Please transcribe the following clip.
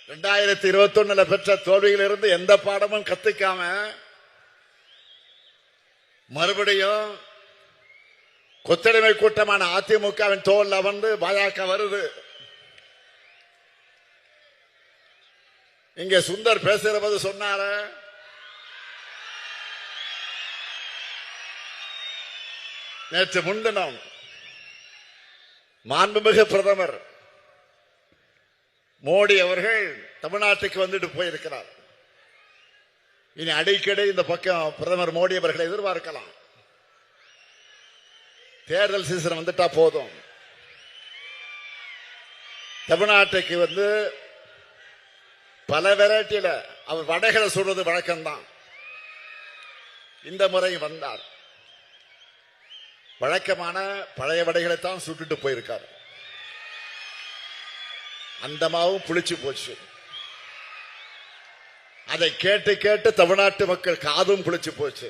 2021 பெற்ற தோல்வியிலிருந்து எந்த பாடமும் கத்துக்காம மறுபடியும் கொத்தடிமை கூட்டமான அதிமுகவின் தோல்ல வந்து பாஜக வருது. இங்க சுந்தர் பேசுகிற போது சொன்னாரு, நேற்று முன்தினம் மாண்புமிகு பிரதமர் மோடி அவர்கள் தமிழ்நாட்டுக்கு வந்துட்டு போயிருக்கிறார். இனி அடிக்கடி இந்த பக்கம் பிரதமர் மோடி அவர்களை எதிர்பார்க்கலாம். தேர்தல் சீசன் வந்துட்டா போதும், தமிழ்நாட்டுக்கு வந்து பல வெரைட்டியில அவர் வடைகளை சொல்றது வழக்கம்தான். இந்த முறை வந்தார், வழக்கமான பழைய வடைகளை தான் சுட்டுட்டு போயிருக்கார். அந்த மாவும் புளிச்சு போச்சு. அதை கேட்டு கேட்டு தமிழ்நாட்டு மக்கள் காதும் புளிச்சு போச்சு.